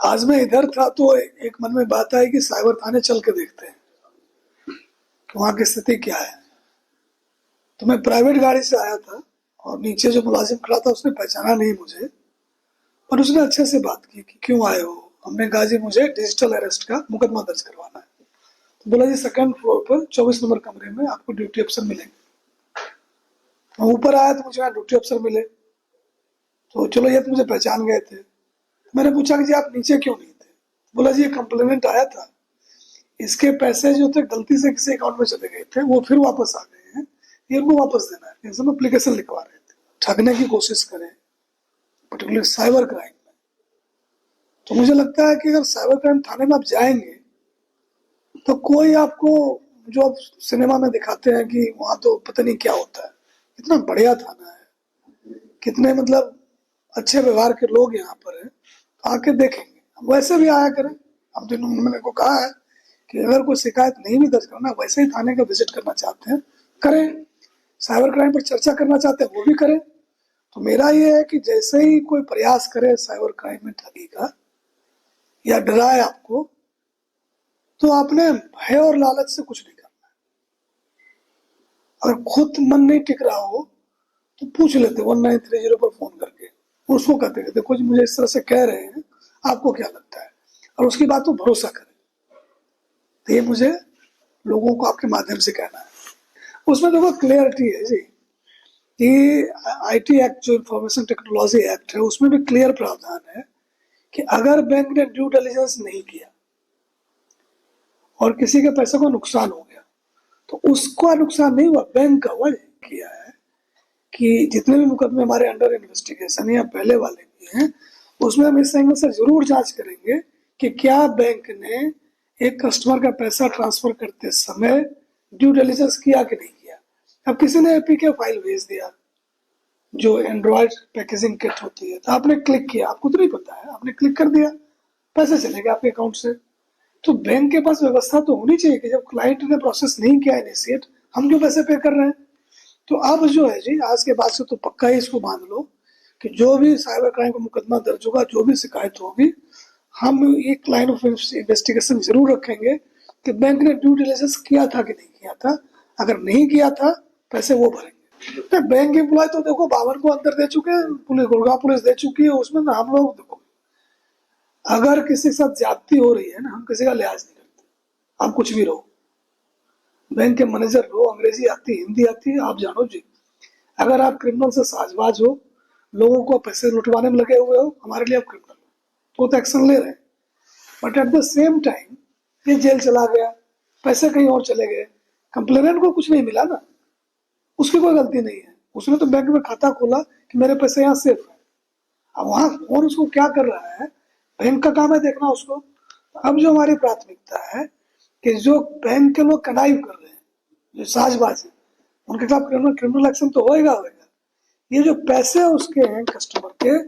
आज मैं इधर था तो एक मन में बात आई कि साइबर थाने चल के देखते हैं कि वहाँ की स्थिति क्या है। तो मैं प्राइवेट गाड़ी से आया था और नीचे जो मुलाजिम खड़ा था उसने पहचाना नहीं मुझे, पर उसने अच्छे से बात की कि क्यों आए हो। हमने कहा जी मुझे डिजिटल अरेस्ट का मुकदमा दर्ज करवाना है। तो बोला जी सेकंड फ्लोर पर 24 नंबर कमरे में आपको ड्यूटी अफसर मिलेंगे। मैं ऊपर आया तो मुझे यहाँ ड्यूटी अफसर मिले, तो चलो ये तो मुझे पहचान गए थे। मैंने पूछा कि जी आप नीचे क्यों नहीं थे। बोला जी ये कंप्लेनेंट आया था, इसके पैसे जो थे गलती से किसी अकाउंट में चले गए थे, वो फिर वापस आ गए हैं, ये उनको वापस देना है। इसमें एप्लीकेशन लिखवा रहे थे, ठगने की कोशिश करें पर्टिकुलर साइबर क्राइम में। तो मुझे लगता है कि अगर साइबर क्राइम थाने में आप जाएंगे तो कोई आपको, जो आप सिनेमा में दिखाते हैं कि वहां तो पता नहीं क्या होता है, इतना बढ़िया थाना है, कितने मतलब अच्छे व्यवहार के लोग यहाँ पर हैं, तो आके देखेंगे। हम वैसे भी आया करें। हम तो मैंने को कहा है कि अगर कोई शिकायत नहीं भी दर्ज करना, वैसे ही थाने का विजिट करना चाहते हैं करें, साइबर क्राइम पर चर्चा करना चाहते हैं वो भी करें। तो मेरा ये है कि जैसे ही कोई प्रयास करे साइबर क्राइम में ठगी का या डराए आपको, तो आपने भय और लालच से कुछ नहीं करना है। अगर खुद मन नहीं टिक रहा हो तो पूछ लेते 1930 पर फोन करके, उसको कहते कहते कुछ मुझे इस तरह से कह रहे हैं, आपको क्या लगता है, और उसकी बात को भरोसा करें। तो ये मुझे लोगों को आपके माध्यम से कहना है। उसमें देखो क्लियरिटी है जी कि आईटी एक्ट जो इंफॉर्मेशन टेक्नोलॉजी एक्ट है उसमें भी क्लियर प्रावधान है कि अगर बैंक ने ड्यू डिलिजेंस नहीं किया और किसी के पैसे को नुकसान हो गया, तो उसका नुकसान नहीं हुआ, बैंक का हुआ। किया है कि जितने भी मुकदमे हमारे अंडर इन्वेस्टिगेशन या पहले वाले भी हैं, उसमें हम इस एंगल से जरूर जांच करेंगे कि क्या बैंक ने एक कस्टमर का पैसा ट्रांसफर करते समय ड्यू डिलिजेंस किया कि नहीं किया। अब किसी ने एपीके फाइल भेज दिया, जो एंड्रॉयड पैकेजिंग किट होती है, तो आपने क्लिक किया, आपको तो नहीं पता है, आपने क्लिक कर दिया, पैसे चले गए आपके अकाउंट से। तो बैंक के पास व्यवस्था तो होनी चाहिए कि जब क्लाइंट ने प्रोसेस नहीं किया इनिशिएट, हम क्यों पैसे पे कर रहे हैं। तो अब जो है जी, आज के बाद से तो पक्का ही इसको मान लो कि जो भी साइबर क्राइम का मुकदमा दर्ज होगा, जो भी शिकायत होगी, हम एक लाइन ऑफ इन्वेस्टिगेशन जरूर रखेंगे कि बैंक ने ड्यू डिलिजेंस किया था कि नहीं किया था। अगर नहीं किया था, पैसे वो भरेंगे। तो बैंक एम्प्लॉय तो देखो 52 को अंदर दे चुके हैं, पुलिस गुड़गांव पुलिस दे चुकी है, उसमें ना हम लोग देखो, अगर किसी के साथ ज्यादती हो रही है ना, हम किसी का लिहाज नहीं करते। आप कुछ भी रहो, बैंक के मैनेजर रहो, अंग्रेजी आती हिंदी आती है, आप जानो जी। अगर आप क्रिमिनल से साझबाज हो, लोगों को पैसे लुटवाने में लगे हुए हो, हमारे लिए आप क्रिमिनल हो, तो एक्शन ले रहे हैं। But at the same time ये जेल चला गया, पैसे कहीं और चले गए, कंप्लेनेंट को कुछ नहीं मिला ना, उसकी कोई गलती नहीं है, उसने तो बैंक में खाता खोला कि मेरे पैसे यहाँ सेफ है। अब वहां कौन उसको क्या कर रहा है, बैंक का काम है देखना उसको। अब जो हमारी प्राथमिकता है कि जो बैंक के लोग कनाइव कर रहे हैं, जो साजबाज है, उनके खिलाफ क्रिमिनल एक्शन तो होएगा होएगा। ये जो पैसे उसके हैं कस्टमर के,